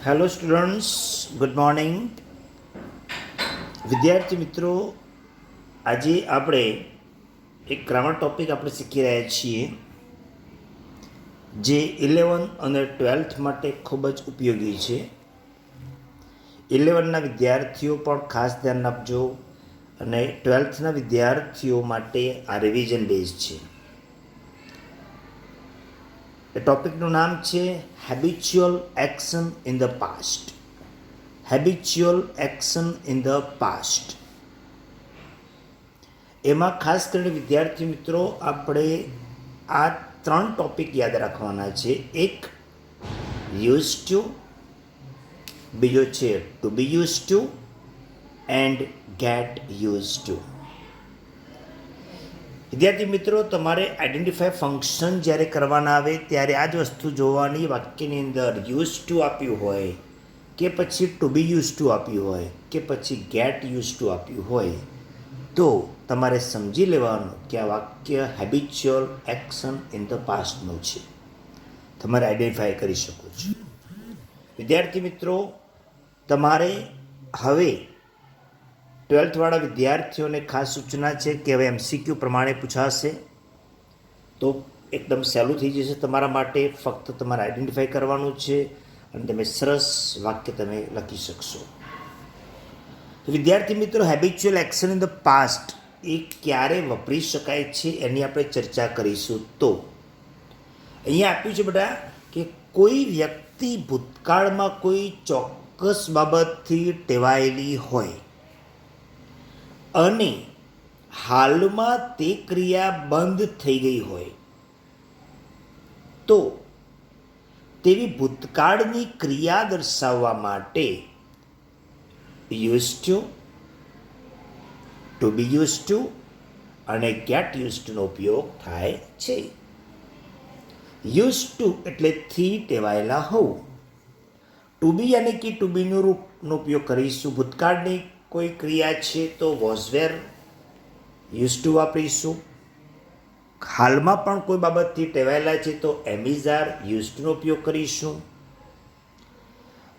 Hello students, good morning. વિદ્યાર્થી મિત્રો, આજે આપણે એક ગ્રામર ટૉપિક આપણે શીખી રહ્યા છીએ જે 11 અને 12th માટે ખૂબ જ ઉપયોગી છે. 11ના વિદ્યાર્થીઓ પણ ખાસ ધ્યાન આપજો અને 12થના વિદ્યાર્થીઓ માટે આ રિવિઝન બેઝ છે. એ ટૉપિકનું નામ છે habitual action in the past. Habitual action in the past. એમાં ખાસ કરીને વિદ્યાર્થી મિત્રો આપણે આ 3 ટૉપિક યાદ રાખવાના છે. એક યુઝ ટુ, બીજો છે to be use to and get use to. વિદ્યાર્થી મિત્રો, તમારે આઈડેન્ટિફાય ફંક્શન જ્યારે કરવાના આવે ત્યારે આ જ વસ્તુ જોવાની. વાક્યની અંદર યુઝ ટુ આપ્યું હોય કે પછી ટુ બી યુઝ ટુ આપ્યું હોય કે પછી ગેટ યુઝ ટુ આપ્યું હોય તો તમારે સમજી લેવાનું કે આ વાક્ય હેબિચ્યુઅલ એક્શન ઇન ધ પાસ્ટનું છે. તમારે આઈડેન્ટિફાય કરી શકો છો. વિદ્યાર્થી મિત્રો, તમારે હવે 12થવાળા વિદ્યાર્થીઓને ખાસ સૂચના છે કે હવે MCQ પ્રમાણે પૂછાશે તો એકદમ સહેલું થઈ જશે તમારા માટે. ફક્ત તમારે આઈડેન્ટિફાય કરવાનું છે અને તમે સરસ વાક્ય તમે લખી શકશો. તો વિદ્યાર્થી મિત્રો, habitual action in the past એ ક્યારે વપરી શકાય છે એની આપણે ચર્ચા કરીશું. તો અહીંયા આપ્યું છે બેટા કે કોઈ વ્યક્તિ ભૂતકાળમાં કોઈ ચોક્કસ બાબતથી ટેવાયેલી હોય અને હાલમાં તે ક્રિયા બંધ થઈ ગઈ હોય તો તેવી ભૂતકાળની ક્રિયા દર્શાવવા માટે use to, to be use to અને ગેટ યુઝ ટુનો ઉપયોગ થાય છે. યુઝ ટુ એટલે થી ટેવાયેલા હોવું. ટુ બી યાની કે ટુ બીનું રૂપનો ઉપયોગ કરીશું. ભૂતકાળની કોઈ ક્રિયા છે તો વોઝ વેર યુઝ ટુ વાપરીશું. હાલમાં પણ કોઈ બાબતથી ટેવાયેલા છે તો એમ ઇઝ આર યુઝ ટુનો ઉપયોગ કરીશું.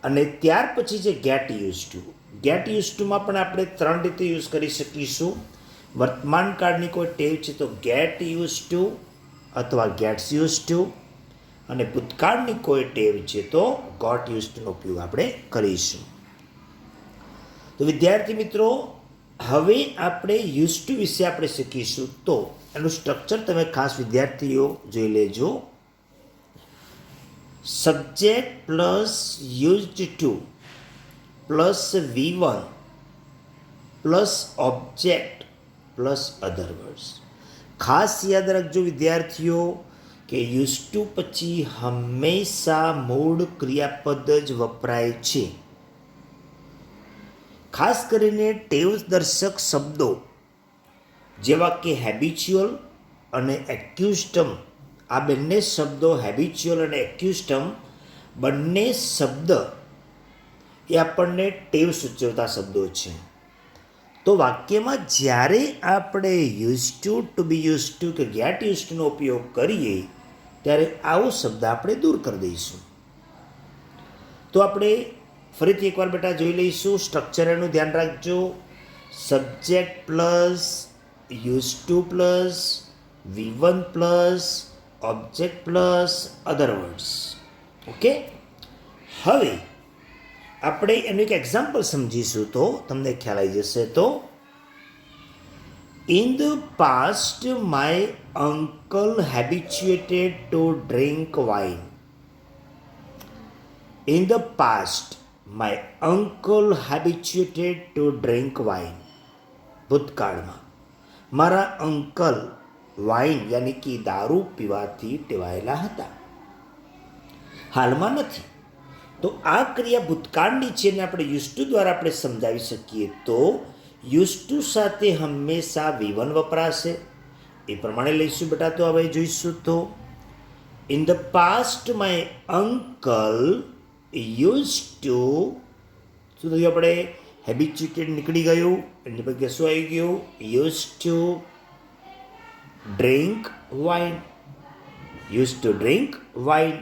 અને ત્યાર પછી છે get use to. Get use ટુમાં પણ આપણે 3 રીતે યુઝ કરી શકીશું. વર્તમાન કાળની કોઈ ટેવ છે તો ગેટ યુઝ ટુ અથવા ગેટ્સ યુઝ ટુ, અને ભૂતકાળની કોઈ ટેવ છે તો ગોટ યુઝ ટુનો ઉપયોગ આપણે કરીશું. તો વિદ્યાર્થી મિત્રો, હવે આપણે યુઝ ટુ વિશે આપણે શીખીશું. તો એનું સ્ટ્રક્ચર તમે ખાસ વિદ્યાર્થીઓ જોઈ લેજો. Subject plus used to plus V1 plus object plus other words. ખાસ યાદ રાખજો વિદ્યાર્થીઓ કે યુઝ ટુ પછી હંમેશા મૂળ ક્રિયાપદ જ વપરાય છે. ખાસ કરીને ટેવ દર્શક શબ્દો જેવા કે હેબિચ્યુઅલ અને એક્યુસ્ટમ, આ બંને શબ્દો હેબિચ્યુઅલ અને એક્યુસ્ટમ બંને શબ્દ એ આપણને ટેવ સૂચવતા શબ્દો છે. તો વાક્યમાં જ્યારે આપણે use to be use to કે ગેટ યુઝ ટુનો ઉપયોગ કરીએ ત્યારે આવો શબ્દ આપણે દૂર કરી દઈશું. તો આપણે ફરીથી એકવાર બેટા જોઈ લઈશું. સ્ટ્રક્ચર એનું ધ્યાન રાખજો. Subject plus use to plus V1 plus object plus other words. Okay, હવે આપણે એનું એક એક્ઝામ્પલ સમજીશું તો તમને ખ્યાલ આવી જશે. તો in the past my uncle habituated to drink wine. In the past, my uncle habituated to drink wine. ભૂતકાળમાં મારા અંકલ વાઇન યાની કે દારૂ પીવાથી ટેવાયેલા હતા. હાલમાં નથી. તો આ ક્રિયા ભૂતકાળની છે ને આપણે યુઝ ટુ દ્વારા આપણે સમજાવી શકીએ. તો યુઝ ટુ સાથે હંમેશા V1 વપરાશે. એ પ્રમાણે લઈશું બેટા. તો હવે જોઈશું. તો in the past my uncle use to, શું થયું આપણે હેબિચ્યુટેડ નીકળી ગયું, એની પછી શું આવી ગયું? Use to drink wine. Use to drink wine.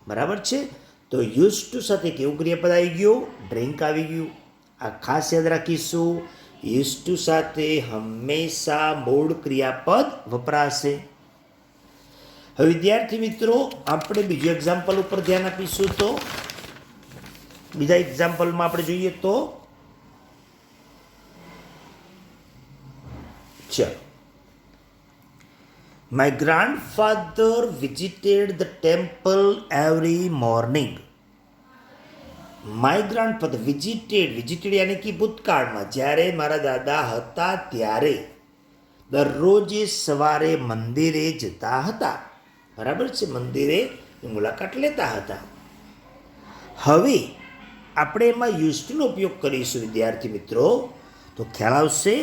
બરાબર છે. તો યુઝ ટુ સાથે કેવું ક્રિયાપદ આવી ગયું? ડ્રિંક આવી ગયું. આ ખાસ યાદ રાખીશું. યુઝ ટુ સાથે હંમેશા મૂળ ક્રિયાપદ વપરાશે. હવે વિદ્યાર્થી મિત્રો, આપણે બીજું એક્ઝામ્પલ ઉપર ધ્યાન આપીશું. તો બીજા એક્ઝામ્પલમાં આપણે જોઈએ તો ચલો, my grandfather visited the temple every morning. My grandfather visited યાની કે ભૂતકાળમાં, જ્યારે મારા દાદા હતા ત્યારે દરરોજ સવારે મંદિરે જતા હતા. બરાબર છે, મંદિરે મુલાકાત લેતા હતા. હવે આપણે એમાં યુઝ ટુનો ઉપયોગ કરીશું વિદ્યાર્થી મિત્રો. તો ખ્યાલ આવશે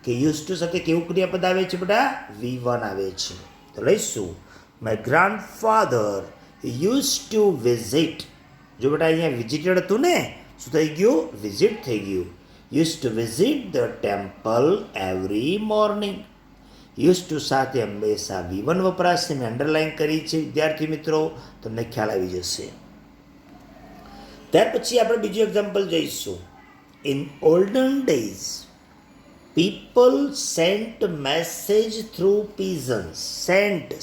કે યુઝ ટુ સાથે કેવું ક્રિયાપદ આવે છે બેટા? V1 આવે છે. તો લઈશું, my grandfather use to visit. જો બેટા અહીંયા વિઝિટેડ હતું ને, શું થઈ ગયું? વિઝિટ થઈ ગયું. Use to visit the temple every morning. Use to સાથે હંમેશા V1 વપરાશે. મેં અંડરલાઇન કરી છે વિદ્યાર્થી મિત્રો, તમને ખ્યાલ આવી જશે. ત્યાર પછી આપણે બીજું એક્ઝામ્પલ જોઈશું. In olden days people sent message through pigeons.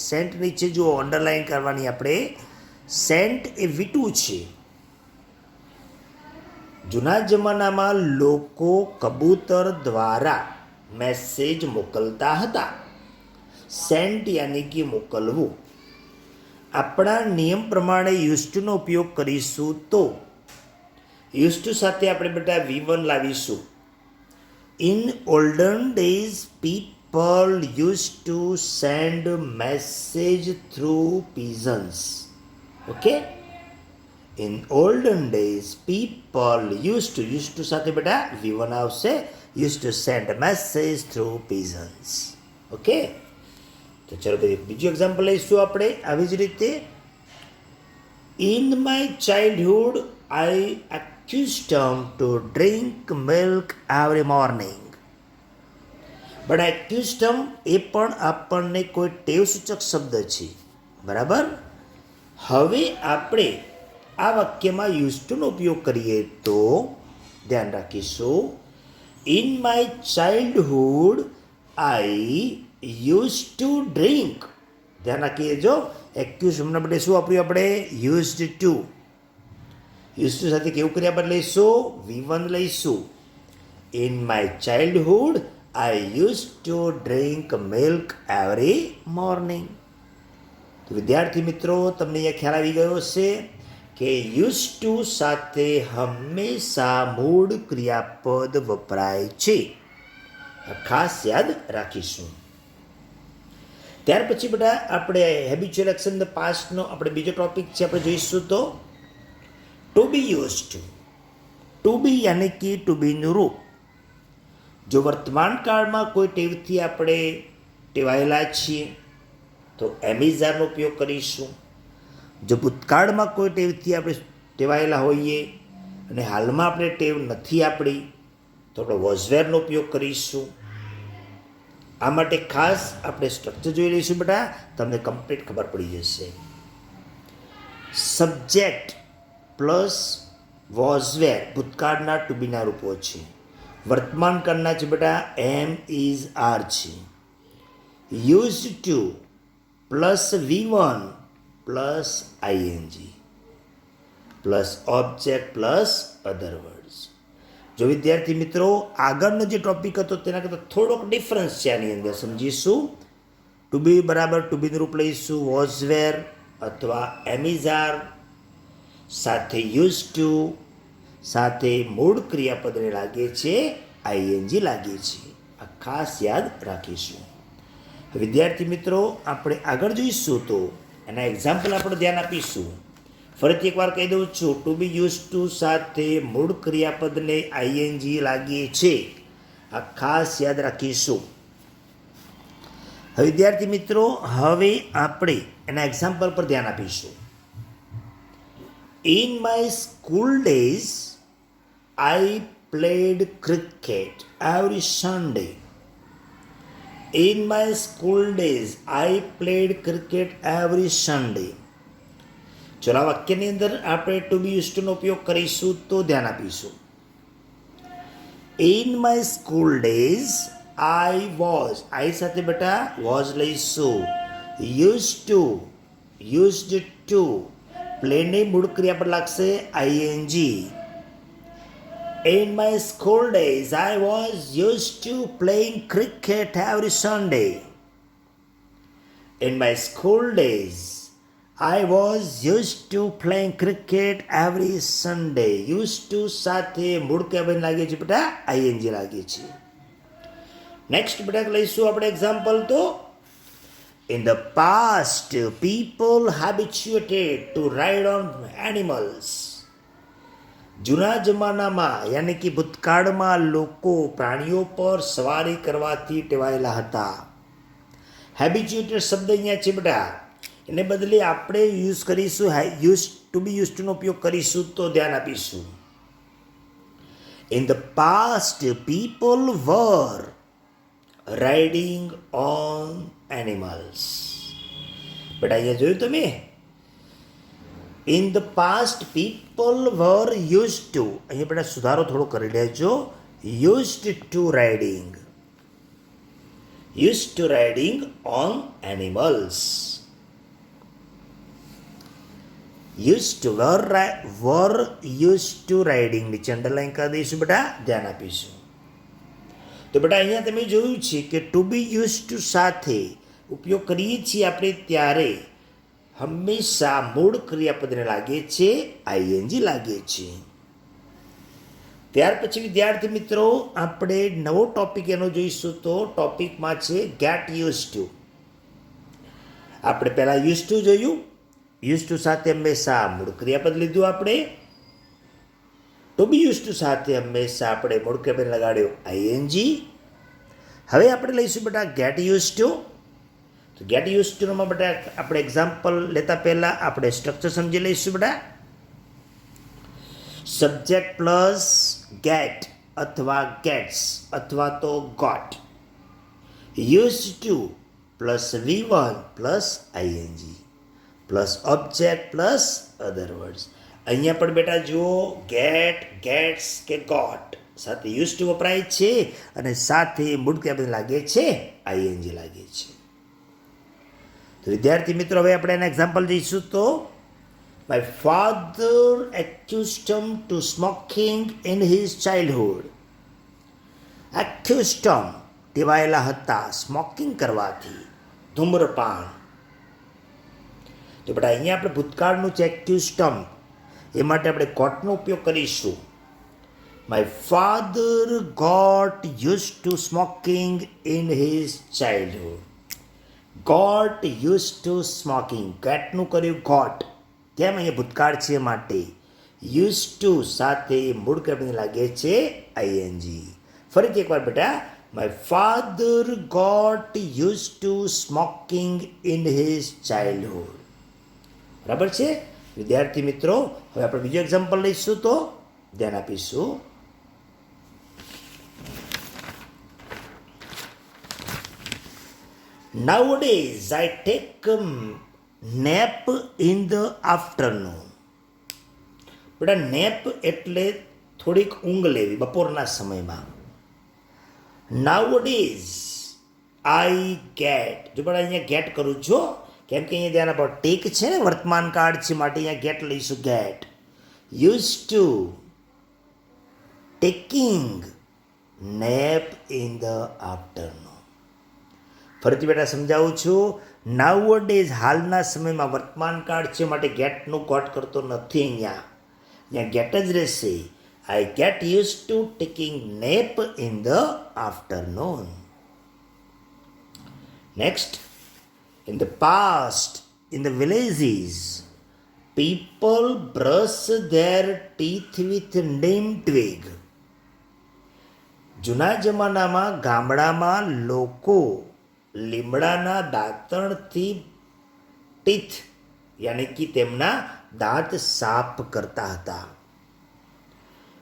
Sent નીચે જો અંડરલાઇન કરવાની આપણે. સેન્ટ એ V2 છે. જૂના જમાનામાં લોકો કબૂતર દ્વારા મેસેજ મોકલતા હતા. સેન્ટ યાની કે મોકલવું. આપણા નિયમ પ્રમાણે યુઝ ટુનો ઉપયોગ કરીશું. તો યુઝ ટુ સાથે આપણે બેટા V1 લાવીશું. In olden days people use to send message through pigeons. Okay, in olden days people use to સાથે બેટા V1 આવશે. Use to send message through pigeons. Okay, તો ચલો બીજું એક્ઝામ્પલ લઈશું આપણે આવી જ રીતે. In my childhood I accustomed to drink milk every morning. But accustomed એ પણ આપણને કોઈ ટેવ સૂચક શબ્દ છે. બરાબર. હવે આપણે આ વાક્યમાં યુઝ ટુનો ઉપયોગ કરીએ તો ધ્યાન રાખીશું. In my childhood I use to drink. ધ્યાન રાખીએ. જો એક્યુઝ હમણાં બદલે શું વાપર્યું આપણે? Used to. યુઝ ટુ સાથે કેવું ક્રિયાપદ લઈશું? V1 લઈશું. In my childhood I use to drink milk every morning. તો વિદ્યાર્થી મિત્રો, તમને અહીંયા ખ્યાલ આવી ગયો હશે કે યુઝ ટુ સાથે હંમેશા મૂળ ક્રિયાપદ વપરાય છે. ખાસ યાદ રાખીશું. ત્યાર પછી બધા આપણે હેબિચ્યુઅલ એક્શન ધ પાસ્ટનો આપણે બીજો ટોપિક છે આપણે જોઈશું. તો to be use to. To be યાની કે ટુ બીનું રૂપ. જો વર્તમાન કાળમાં કોઈ ટેવથી આપણે ટેવાયેલા છીએ તો એમિઝારનો ઉપયોગ કરીશું. જો ભૂતકાળમાં કોઈ ટેવથી આપણે ટેવાયેલા હોઈએ અને હાલમાં આપણે ટેવ નથી આપણી તો આપણે વોઝવેરનો ઉપયોગ કરીશું. આ માટે ખાસ આપણે સ્ટ્રક્ચર જોઈ લઈશું બેટા, તમને કમ્પ્લીટ ખબર પડી જશે. સબ્જેક્ટ પ્લસ વોઝવેર ભૂતકાળના ટુ બીના રૂપો છે. વર્તમાન કાળના છે બેટા એમ ઇઝ આર છે. Use to plus V1 plus ING plus object plus other words. જો વિદ્યાર્થી મિત્રો આગળનો જે ટોપિક હતો તેના કરતાં થોડોક ડિફરન્સ છે આની અંદર સમજીશું. ટુ બી બરાબર ટુ બીનું રૂપ લઈશું વોઝવેર અથવા એમિઝાર, સાથે યુઝ ટુ, સાથે મૂળ ક્રિયાપદને લાગે છે ING લાગે છે. આ ખાસ યાદ રાખીશું. વિદ્યાર્થી મિત્રો આપણે આગળ જોઈશું તો એના એક્ઝામ્પલ આપણે ધ્યાન આપીશું. ફરીથી એકવાર કહી દઉં છું, ટુ બી યુઝ ટુ સાથે મૂળ ક્રિયાપદને ING લાગે છે. આ ખાસ યાદ રાખીશું. હવે વિદ્યાર્થી મિત્રો હવે આપણે એના એક્ઝામ્પલ પર ધ્યાન આપીશું. In my school days I played cricket every Sunday. In my school days, I played cricket every Sunday. ચલો આ વાક્યની અંદર આપણે ટુ બી યુઝ ટુનો ઉપયોગ કરીશું તો ધ્યાન આપીશું. In my school days I was, I સાથે બેટા વોઝ લઈશું. યુઝડ ટુ પ્લેની મૂળ ક્રિયા પર લાગશે ING. In my school days, I was used to playing cricket every Sunday. In my school days, I was used to playing cricket every Sunday. Used to સાથે મૂળ ક્રિયા લાગે છે બેટા આઈએનજી લાગે છે. નેક્સ્ટ બેટા લઈશું આપણે એક્ઝામ્પલ તો In the past, people habituated to ride on animals. જૂના જમાનામાં યાની કે ભૂતકાળમાં લોકો પ્રાણીઓ પર સવારી કરવાથી ટેવાયેલા હતા. હેબિચ્યુએટેડ શબ્દ અહીંયા છે બેટા, એને બદલે આપણે યુઝ કરીશું ટુ બી યુઝ ટુનો ઉપયોગ કરીશું તો ધ્યાન આપીશું. In the past people were riding on animals. બેટા અહીંયા જોયું તમે, in the past people were use to, અહીંયા બેટા સુધારો થોડો કરી લેજો, used to riding on animals. Were use to riding નીચે અંડરલાઈન કરી દઈશું બેટા, ધ્યાન આપીશું. તો બેટા અહીંયા તમે જોયું છે કે ટુ બી યુઝ ટુ સાથે ઉપયોગ કરીએ છીએ આપણે ત્યારે હંમેશા મૂળ ક્રિયાપદને લાગે છે આઈએનજી લાગે છે. ત્યાર પછી વિદ્યાર્થી મિત્રો આપણે નવો ટોપિક એનો જોઈશું તો ટોપિકમાં છે ગેટ યુઝ ટુ. આપણે પહેલાં યુઝ ટુ જોયું, યુઝ ટુ સાથે હંમેશા મૂળ ક્રિયાપદ લીધું આપણે. ટુ બી યુઝ ટુ સાથે હંમેશા આપણે મૂળ ક્રિયાપદ લગાડ્યો આઈએનજી. હવે આપણે લઈશું બેટા ગેટ યુઝ ટુ. તો ગેટ યુઝ ટુમાં બેટા આપણે એક્ઝામ્પલ લેતા પહેલાં આપણે સ્ટ્રક્ચર સમજી લઈશું બેટા. સબ્જેક્ટ પ્લસ ગેટ અથવા ગેટ્સ અથવા તો got. Use to plus V1 plus ING plus object plus other words. અહીંયા પણ બેટા જુઓ ગેટ, ગેટ્સ કે ગોટ સાથે યુઝ ટુ વપરાય છે અને સાથે મૂળ ક્રિયાપદ લાગે છે આઈએનજી લાગે છે. તો વિદ્યાર્થી મિત્રો હવે આપણે એના એક્ઝામ્પલ જઈશું તો my father accustom to smoking in his childhood. Accustom ટેવાયેલા હતા સ્મોકિંગ કરવાથી, ધૂમ્રપાન. તો બેટા અહીંયા આપણે ભૂતકાળનું છે એક્યુસ્ટમ, એ માટે આપણે ગોટનો ઉપયોગ કરીશું. My father got use to smoking in his childhood. Got use to smoking, ગેટનું કર્યું ગોટ, કેમ અહીંયા ભૂતકાળ છે માટે. યુઝ ટુ સાથે મૂળ ક્રિયાપદ લાગે છે આઈએનજી. ફરીથી એકવાર બેટા, my father got use to smoking in his childhood. બરાબર છે વિદ્યાર્થી મિત્રો. હવે આપણે બીજું એક્ઝામ્પલ લઈશું તો ધ્યાન આપીશું. Nowadays, I take a nap in the afternoon. બેટા નેપ એટલે થોડીક ઊંઘ લેવી બપોરના સમયમાં. Nowadays, I get, જો બેટા અહીંયા ગેટ કરું છું કેમ કે અહીંયા ધ્યાન આપો ટેક છે ને વર્તમાન કાળ છે માટે અહીંયા ગેટ લઈશું get. Use to taking nap in the afternoon. ફરીથી બેટા સમજાવું છું. નાઉ ડેઝ હાલના સમયમાં વર્તમાન કાળ છે માટે ગેટનું ગોટ કરતો નથી અહીંયા ગેટ જ રહેશે. I get use to taking nap in the afternoon. Next, in the past, in the villages, people brush their teeth with neem twig. જૂના જમાનામાં ગામડામાં લોકો લીમડાના દાંતણથી ટીથ યાની કે તેમના દાંત સાફ કરતા હતા.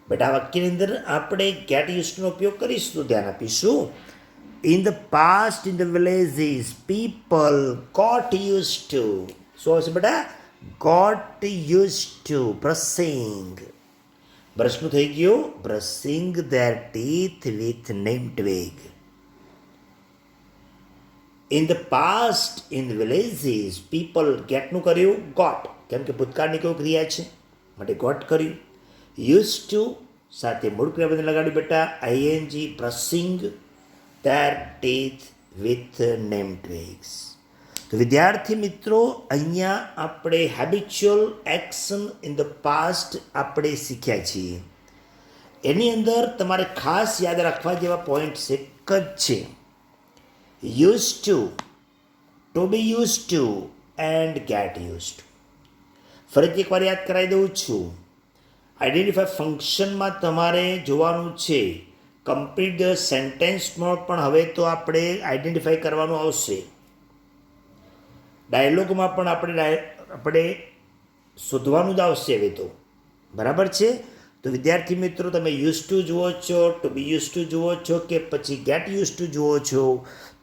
બેટા વાક્યની અંદર આપણે ગેટ યુઝનો ઉપયોગ કરીશું, ધ્યાન આપીશું. In the past, in the villages, people got used to. શું આવશે બેટા? Got use to brushing. બ્રશનું થઈ ગયું brushing their teeth with neem twig. In the past in villages people ગેટનું કર્યું ગોટ, કેમ કે ભૂતકાળની કોઈ ક્રિયા છે માટે ગોટ કર્યું. યુઝ ટુ સાથે મૂળ ક્રિયાપદ લગાડ્યું બેટા ING brushing their teeth with neem twigs. તો વિદ્યાર્થી મિત્રો અહીંયા આપણે habitual action in the past આપણે શીખ્યા છીએ. એની અંદર તમારે ખાસ યાદ રાખવા જેવા પોઈન્ટ્સ એક જ છે. Use to be use to and get use to. ફરીથી એકવાર યાદ કરાવી દઉં છું. આઈડેન્ટિફાય ફંક્શનમાં તમારે જોવાનું છે કમ્પ્લીટ ધ સેન્ટેન્સમાં પણ હવે તો આપણે આઈડેન્ટિફાય કરવાનું આવશે. ડાયલોગમાં પણ આપણે શોધવાનું જ આવશે હવે તો. બરાબર છે. તો વિદ્યાર્થી મિત્રો તમે યુઝ ટુ જુઓ છો, ટુ બી યુઝ ટુ જુઓ છો કે પછી ગેટ યુઝ ટુ જુઓ છો,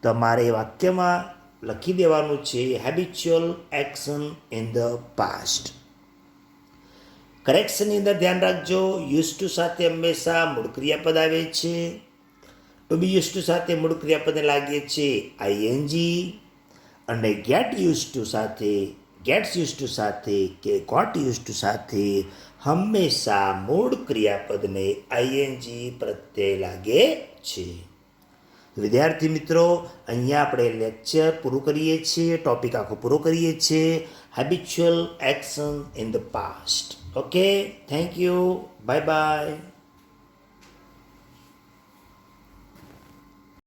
તમારે વાક્યમાં લખી દેવાનું છે habitual action in the past. કરેક્શનની અંદર ધ્યાન રાખજો, યુઝ ટુ સાથે હંમેશા મૂળ ક્રિયાપદ આવે છે. ટુ બી યુઝ ટુ સાથે મૂળ ક્રિયાપદને લાગે છે આઈએનજી, અને ગેટ યુઝ ટુ સાથે, ગેટ્સ યુઝ ટુ સાથે કે ગોટ યુઝ ટુ સાથે હંમેશા મૂળ ક્રિયાપદને આઈએનજી પ્રત્યે લાગે છે. વિદ્યાર્થી મિત્રો અહીંયા આપણે લેક્ચર પૂરું કરીએ છીએ, ટોપિક આખો પૂરો કરીએ છીએ habitual action in the past. Okay, thank you, bye by.